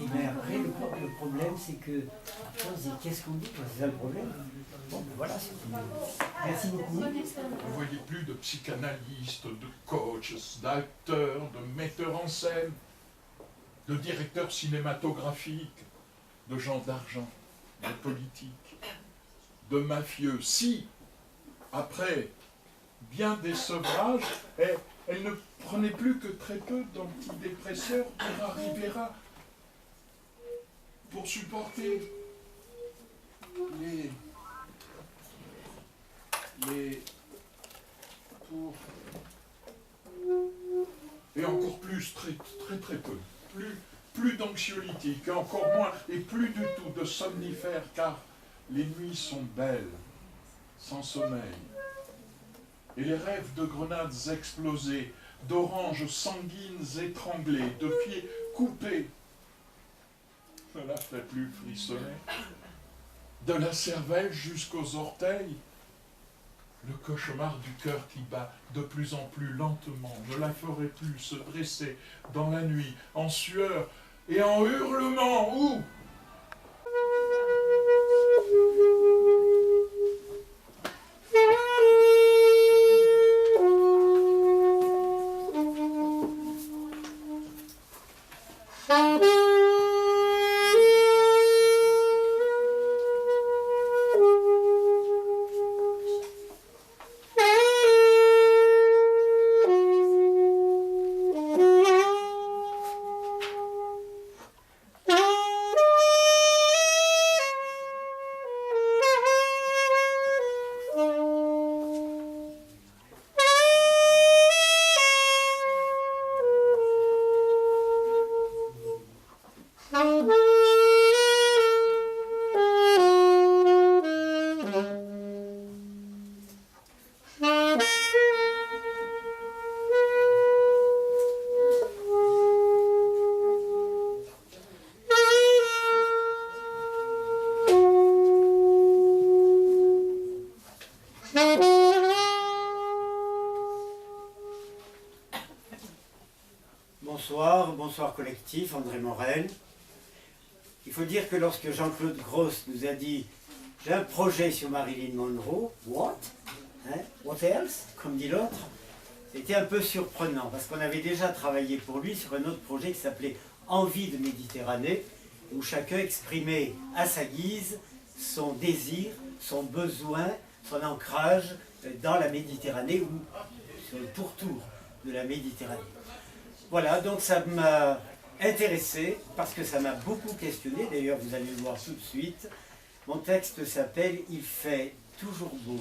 Et bien après, le problème, c'est que après, on se dit, qu'est-ce qu'on dit? C'est ça le problème. Bon, ben voilà, c'est tout. Merci beaucoup. Vous ne voyez plus de psychanalystes, de coachs, d'acteurs, de metteurs en scène, de directeurs cinématographiques, de gens d'argent, de politiques, de mafieux. Si, après bien des sevrages, elle ne prenait plus que très peu d'antidépresseurs pour arriver à, pour supporter et encore plus, très peu, plus d'anxiolytiques, encore moins, et plus du tout de somnifères, car les nuits sont belles, sans sommeil. Et les rêves de grenades explosées, d'oranges sanguines étranglées, de pieds coupés, ne la fait plus frissonner. De la cervelle jusqu'aux orteils, le cauchemar du cœur qui bat de plus en plus lentement ne la ferait plus se dresser dans la nuit, en sueur et en hurlement. Où Bonsoir collectif, André Morel. Il faut dire que lorsque Jean-Claude Gross nous a dit « J'ai un projet sur Marilyn Monroe », « What hein? What else ?» comme dit l'autre, c'était un peu surprenant parce qu'on avait déjà travaillé pour lui sur un autre projet qui s'appelait « Envie de Méditerranée » où chacun exprimait à sa guise son désir, son besoin, son ancrage dans la Méditerranée ou sur le pourtour de la Méditerranée. Voilà, donc ça m'a intéressé parce que ça m'a beaucoup questionné. D'ailleurs, vous allez le voir tout de suite. Mon texte s'appelle « Il fait toujours beau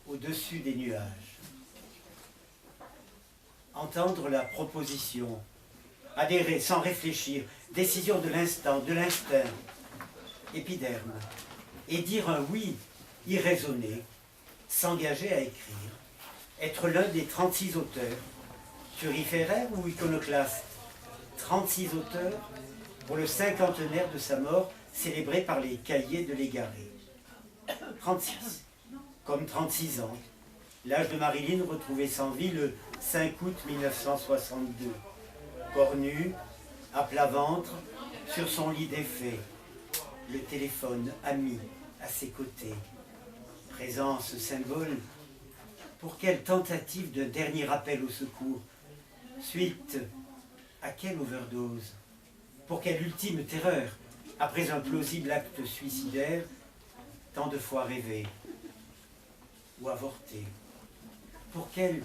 au-dessus des nuages ». Entendre la proposition, adhérer sans réfléchir, décision de l'instant, de l'instinct, épiderme, et dire un oui irraisonné, s'engager à écrire, être l'un des 36 auteurs, turiféraire ou iconoclaste, 36 auteurs pour le cinquantenaire de sa mort célébré par les cahiers de l'Égaré. 36, comme 36 ans, l'âge de Marilyn retrouvé sans vie le 5 août 1962. Corps nu, à plat ventre, sur son lit défait, le téléphone ami à ses côtés. Présence symbole pour quelle tentative de dernier appel au secours? Suite à quelle overdose? Pour quelle ultime terreur, après un plausible acte suicidaire, tant de fois rêvé ou avorté? Pour quel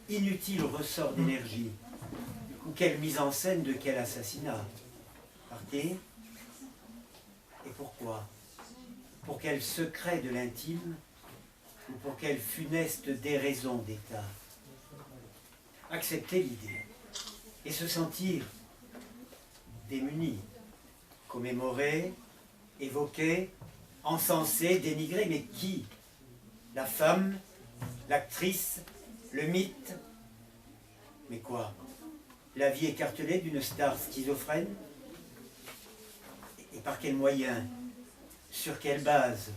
inutile ressort d'énergie? Ou quelle mise en scène de quel assassinat? Par qui? Et pourquoi? Pour quel secret de l'intime? Ou pour quelle funeste déraison d'État? Accepter l'idée et se sentir démuni, commémoré, évoqué, encensé, dénigré, mais qui? La femme, l'actrice, le mythe? Mais quoi? La vie écartelée d'une star schizophrène? Et par quels moyens? Sur quelle base?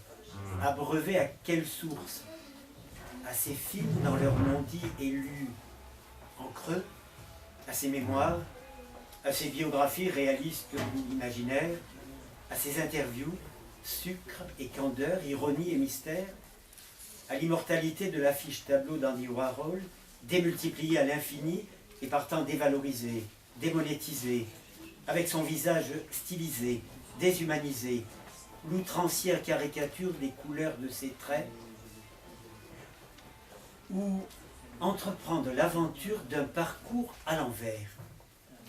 Abreuvé à quelle source? À ces films dans leur non-dit élus en creux? à ses mémoires, à ses biographies réalistes ou imaginaires, à ses interviews, sucre et candeur, ironie et mystère, à l'immortalité de l'affiche tableau d'Andy Warhol, démultipliée à l'infini et partant dévalorisée, démonétisée, avec son visage stylisé, déshumanisé, l'outrancière caricature des couleurs de ses traits, ou entreprendre l'aventure d'un parcours à l'envers,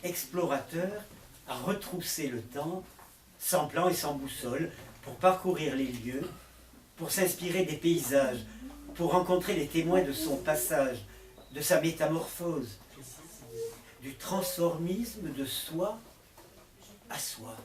explorateur à retrousser le temps, sans plan et sans boussole, pour parcourir les lieux, pour s'inspirer des paysages, pour rencontrer les témoins de son passage, de sa métamorphose, du transformisme de soi à soi.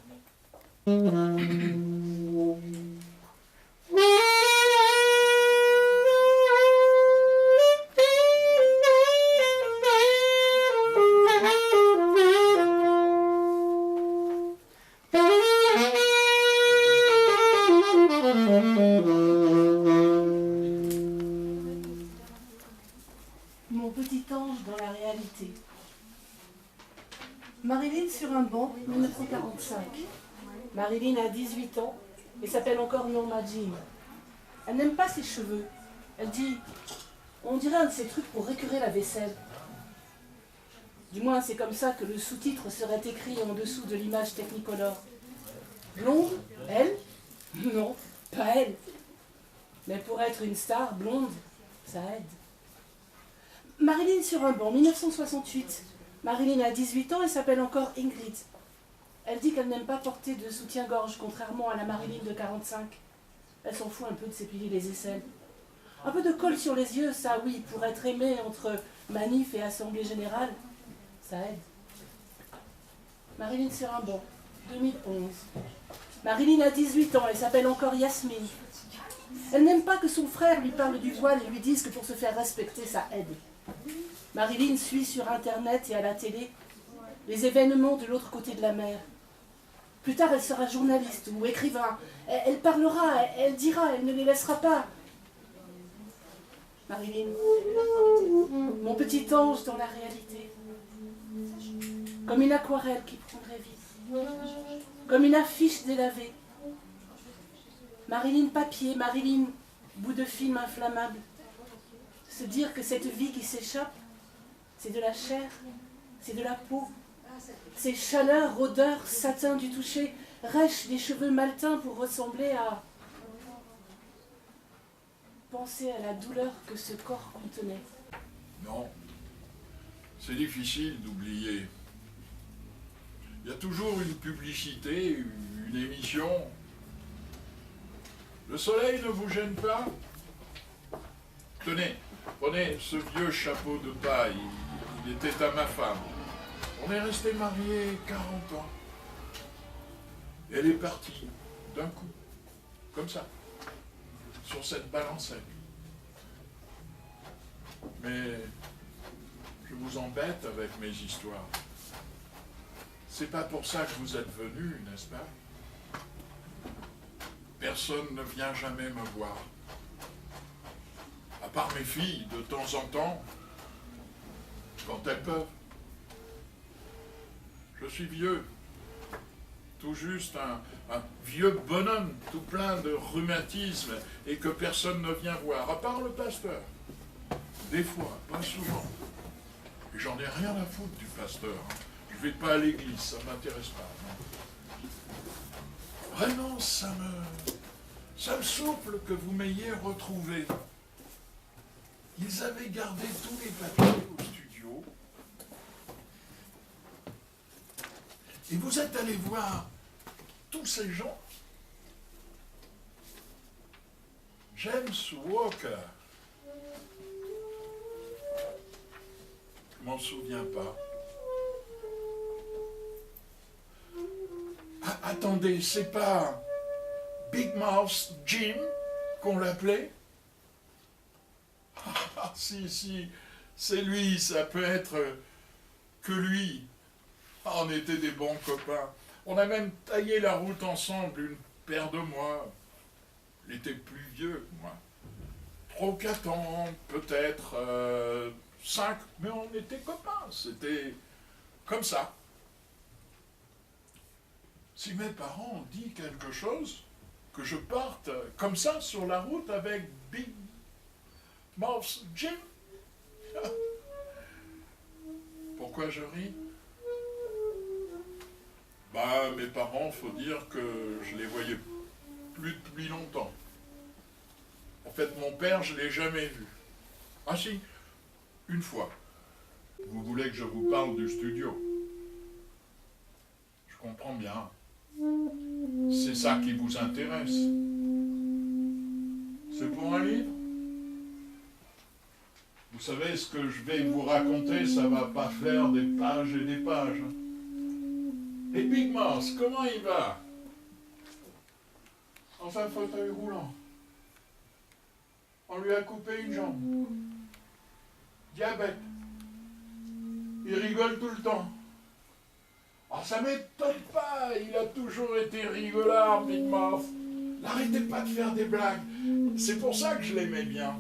Mon petit ange dans la réalité. Marilyn sur un banc, 1945. Marilyn a 18 ans et s'appelle encore Norma Jean. Elle n'aime pas ses cheveux. Elle dit, on dirait un de ces trucs pour récurer la vaisselle. Du moins, c'est comme ça que le sous-titre serait écrit en dessous de l'image Technicolor. Blonde, elle? Non, pas elle. Mais pour être une star, blonde, ça aide. Marilyn sur un banc, 1968. Marilyn a 18 ans et s'appelle encore Ingrid. Elle dit qu'elle n'aime pas porter de soutien-gorge, contrairement à la Marilyn de 45. Elle s'en fout un peu de s'épiler les aisselles. Un peu de colle sur les yeux, ça oui, pour être aimée entre manif et assemblée générale, ça aide. Marilyn sur un banc, 2011. Marilyn a 18 ans et s'appelle encore Yasmine. Elle n'aime pas que son frère lui parle du voile et lui dise que pour se faire respecter, ça aide. Marilyn suit sur Internet et à la télé les événements de l'autre côté de la mer. Plus tard, elle sera journaliste ou écrivain. Elle parlera, elle dira, elle ne les laissera pas. Marilyn, mon petit ange dans la réalité. Comme une aquarelle qui prendrait vie. Comme une affiche délavée. Marilyn papier, Marilyn bout de film inflammable. Se dire que cette vie qui s'échappe, c'est de la chair, c'est de la peau. C'est chaleur, odeur, satin du toucher, rêche des cheveux maltins pour ressembler à... penser à la douleur que ce corps contenait. Non, c'est difficile d'oublier. Il y a toujours une publicité, une émission. Le soleil ne vous gêne pas? Tenez, prenez ce vieux chapeau de paille, il était à ma femme. On est restés mariés 40 ans. Elle est partie d'un coup, comme ça, sur cette balancette. Mais je vous embête avec mes histoires. C'est pas pour ça que vous êtes venus, n'est-ce pas? Personne ne vient jamais me voir. À part mes filles, de temps en temps, quand elles peuvent. Je suis vieux, tout juste un vieux bonhomme, tout plein de rhumatisme, et que personne ne vient voir, à part le pasteur. Des fois, pas souvent. Et j'en ai rien à foutre du pasteur. Hein. Je vais pas à l'église, ça m'intéresse pas. Non. Vraiment, ça me souffle que vous m'ayez retrouvé. Ils avaient gardé tous les papiers au studio. Et vous êtes allé voir tous ces gens. James Walker. Je m'en souviens pas. Ah, attendez, c'est pas Big Mouth Jim qu'on l'appelait? Ah, si, c'est lui, ça peut être que lui. Ah, on était des bons copains. On a même taillé la route ensemble une paire de mois. Il était plus vieux que moi. 3 ou 4 ans, peut-être 5, mais on était copains. C'était comme ça. Si mes parents ont dit quelque chose, que je parte comme ça sur la route avec Big Mouth Jim. Pourquoi je ris? Bah, mes parents, faut dire que je les voyais plus depuis longtemps. En fait, mon père, je l'ai jamais vu. Ah si, une fois. Vous voulez que je vous parle du studio? Je comprends bien. C'est ça qui vous intéresse. C'est pour un livre? Vous savez, ce que je vais vous raconter, ça va pas faire des pages et des pages. Et Big Mouth, comment il va? Enfin, fauteuil roulant. On lui a coupé une jambe. Diabète. Il rigole tout le temps. Ah, ça m'étonne pas, il a toujours été rigolard, Big Mouth. N'arrêtez pas de faire des blagues. C'est pour ça que je l'aimais bien.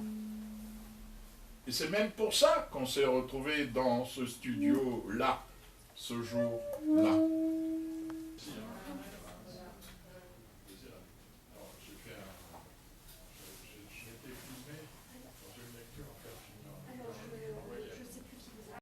Et c'est même pour ça qu'on s'est retrouvés dans ce studio-là, ce jour-là.